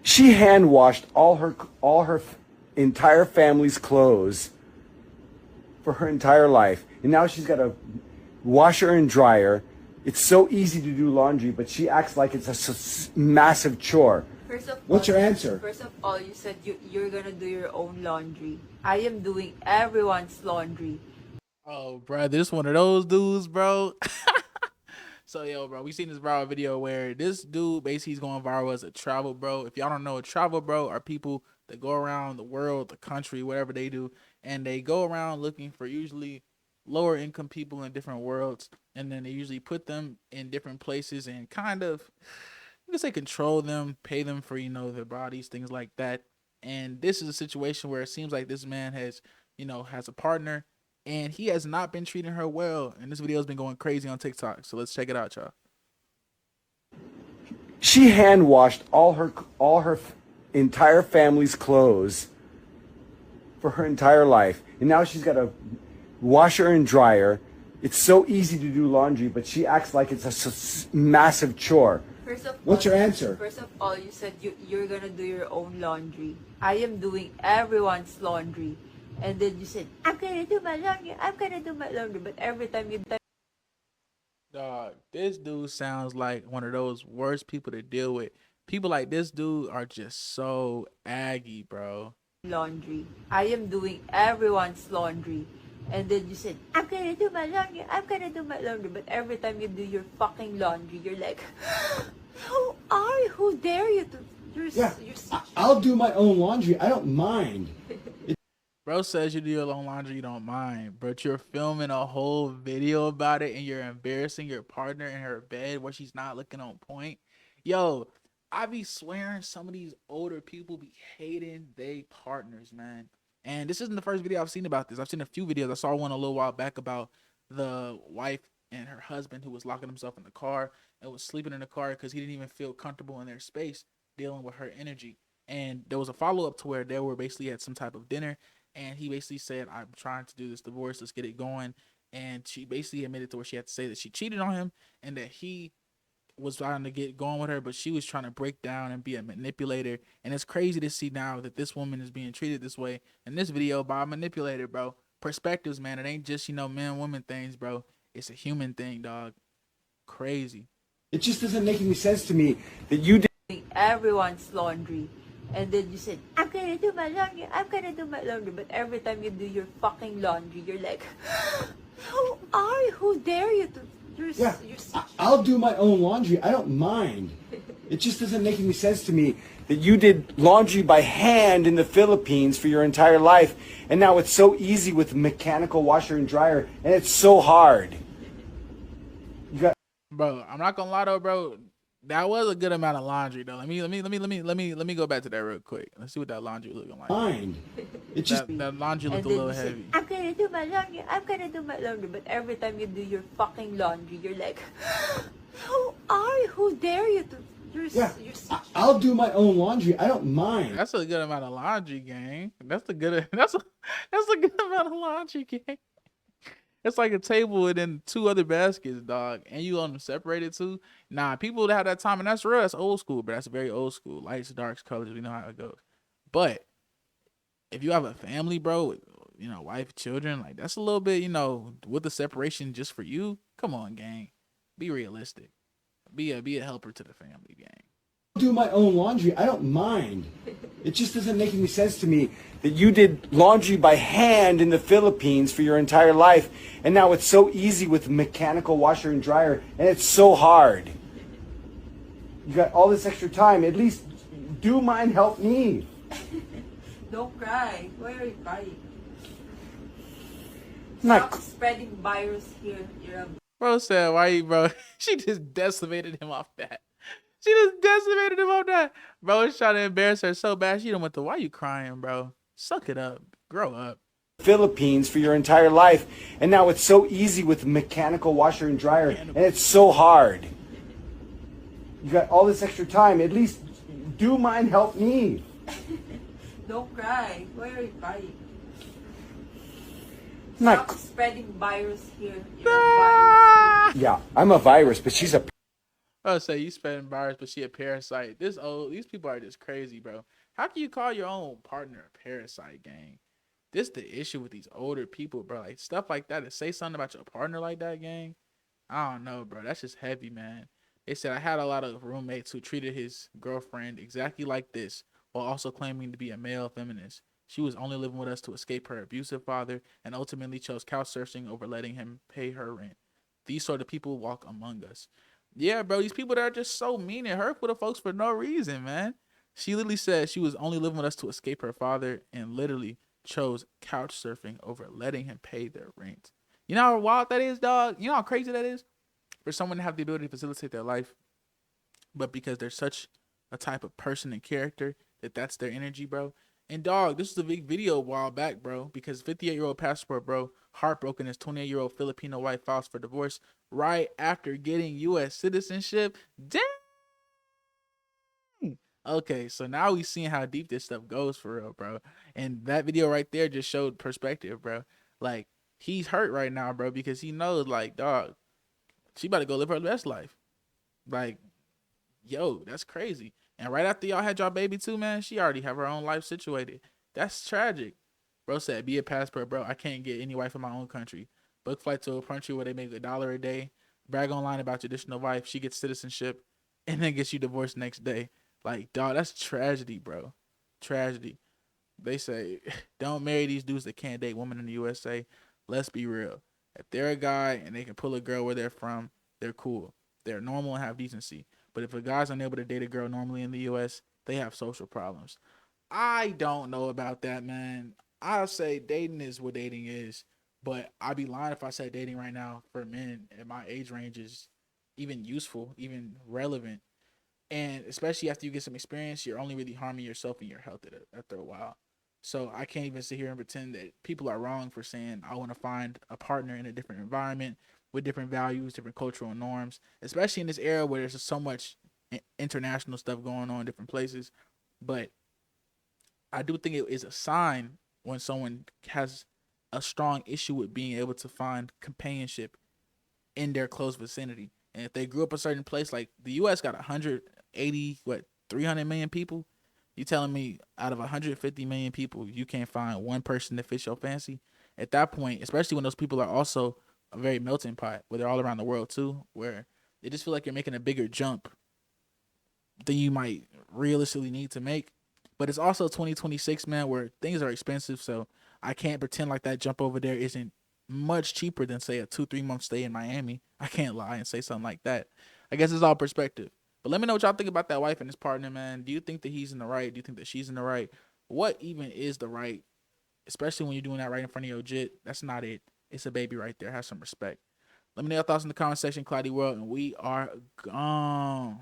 She hand washed all her entire family's clothes for her entire life, and now she's got a washer and dryer. It's so easy to do laundry, but she acts like it's a massive chore. What's your answer? First of all, you said you're gonna do your own laundry. I am doing everyone's laundry. Oh, bro, this one of those dudes, bro. So, yo, bro, we seen this viral video where this dude basically is going viral as a travel bro. If y'all don't know, a travel bro are people that go around the world, the country, whatever they do, and they go around looking for usually lower income people in different worlds, and then they usually put them in different places and kind of, you can say, control them, pay them for, their bodies, things like that. And this is a situation where it seems like this man has, has a partner, and he has not been treating her well. And this video has been going crazy on TikTok. So let's check it out, y'all. She hand washed all her entire family's clothes for her entire life, and now she's got a washer and dryer. It's so easy to do laundry, but she acts like it's a massive chore. What's your answer? First of all, you said you're gonna do your own laundry. I am doing everyone's laundry. And then you said, I'm gonna do my laundry, I'm gonna do my laundry. But every time you Dog, this dude sounds like one of those worst people to deal with. People like this dude are just so aggy, bro. laundry. I am doing everyone's laundry. And then you said, I'm gonna do my laundry, I'm gonna do my laundry. But every time you do your fucking laundry, you're like, who are you? Who dare you to? I'll do my own laundry. I don't mind. Bro says you do your own laundry, you don't mind, but you're filming a whole video about it and you're embarrassing your partner in her bed where she's not looking on point. Yo, I be swearing some of these older people be hating they partners, man. And this isn't the first video I've seen about this. I've seen a few videos. I saw one a little while back about the wife and her husband who was locking himself in the car and was sleeping in the car because he didn't even feel comfortable in their space dealing with her energy. And there was a follow-up to where they were basically at some type of dinner, and he basically said, I'm trying to do this divorce, let's get it going. And she basically admitted to where she had to say that she cheated on him and that he was trying to get going with her, but she was trying to break down and be a manipulator. And it's crazy to see now that this woman is being treated this way in this video by a manipulator, bro. Perspectives, man. It ain't just, man, woman things, bro. It's a human thing, dog. Crazy. It just doesn't make any sense to me that you did everyone's laundry. And then you said, I'm gonna do my laundry, I'm gonna do my laundry. But every time you do your fucking laundry, you're like, who are you? Who dare you to? I'll do my own laundry. I don't mind. It just doesn't make any sense to me that you did laundry by hand in the Philippines for your entire life, and now it's so easy with mechanical washer and dryer, and it's so hard. Bro, I'm not gonna lie though, bro. That was a good amount of laundry though. Let me go back to that real quick. Let's see what that laundry was looking like. Mind. It just that laundry looked a little heavy. I'm gonna do my laundry, I'm gonna do my laundry. But every time you do your fucking laundry, you're like, who are you? Who dare you to? I'll do my own laundry. I don't mind. That's a good amount of laundry, gang. That's a good amount of laundry, gang. It's like a table and then two other baskets, dog. And you on them separated too. Nah, people that have that time, and that's real. That's old school, but that's very old school. Lights, darks, colors. We know how it goes. But if you have a family, bro, with, wife, children, like that's a little bit, with the separation just for you. Come on, gang. Be realistic. Be a helper to the family, gang. Do my own laundry. I don't mind. It just doesn't make any sense to me that you did laundry by hand in the Philippines for your entire life, and now it's so easy with mechanical washer and dryer, and it's so hard. You got all this extra time. At least do mine, help me. Don't cry. Why are you crying? Stop spreading virus here. Bro said, why you, bro? She just decimated him off that. She just decimated him off that. Bro was trying to embarrass her so bad. She done went to, why you crying, bro? Suck it up. Grow up. Philippines for your entire life, and now it's so easy with mechanical washer and dryer, and it's so hard. You got all this extra time. At least do mine, help me. Don't cry. Why are you crying? Stop spreading virus here. You're a virus. Yeah, I'm a virus, but she's a... I say you spitting bars, but she a parasite. These people are just crazy, bro. How can you call your own partner a parasite, gang? This the issue with these older people, bro. Like stuff like that. To say something about your partner like that, gang. I don't know, bro. That's just heavy, man. They said I had a lot of roommates who treated his girlfriend exactly like this, while also claiming to be a male feminist. She was only living with us to escape her abusive father, and ultimately chose couch surfing over letting him pay her rent. These sort of people walk among us. Yeah, bro. These people that are just so mean and hurtful to folks for no reason, man. She literally said she was only living with us to escape her father, and literally chose couch surfing over letting him pay their rent. You know how wild that is, dog? You know how crazy that is? For someone to have the ability to facilitate their life, but because they're such a type of person and character that's their energy, bro. And dog, this is a big video a while back, bro, because 58-year-old passport, bro, heartbroken his 28-year-old Filipino wife files for divorce right after getting U.S. citizenship. Damn. Okay, so now we seeing how deep this stuff goes for real, bro. And that video right there just showed perspective, bro. Like he's hurt right now, bro, because he knows, like, dog, she about to go live her best life. Like, yo, that's crazy. And right after y'all had y'all baby too, man, she already have her own life situated. That's tragic. Bro said, be a passport, bro. I can't get any wife in my own country. Book flight to a country where they make $1 a day. Brag online about your additional wife. She gets citizenship and then gets you divorced next day. Like, dog, that's tragedy, bro. Tragedy. They say, don't marry these dudes that can't date women in the USA. Let's be real. If they're a guy and they can pull a girl where they're from, they're cool. They're normal and have decency. But if a guy's unable to date a girl normally in the US, they have social problems. I don't know about that, man. I'll say dating is what dating is. But I'd be lying if I said dating right now for men at my age range is even useful, even relevant. And especially after you get some experience, you're only really harming yourself and your health after a while. So I can't even sit here and pretend that people are wrong for saying I want to find a partner in a different environment with different values, different cultural norms, especially in this era where there's just so much international stuff going on in different places. But I do think it is a sign when someone has a strong issue with being able to find companionship in their close vicinity. And if they grew up a certain place, like the U.S. got 180, 300 million people. You telling me out of 150 million people, you can't find one person that fits your fancy? At that point, especially when those people are also a very melting pot, where they're all around the world too, where they just feel like you're making a bigger jump than you might realistically need to make. But it's also 2026, man, where things are expensive. So I can't pretend like that jump over there isn't much cheaper than, say, a 2-3 month stay in Miami. I can't lie and say something like that. I guess it's all perspective. But let me know what y'all think about that wife and his partner, man. Do you think that he's in the right? Do you think that she's in the right? What even is the right? Especially when you're doing that right in front of your jit. That's not it. It's a baby right there. Have some respect. Let me know your thoughts in the comment section, Cloudy World, and we are gone.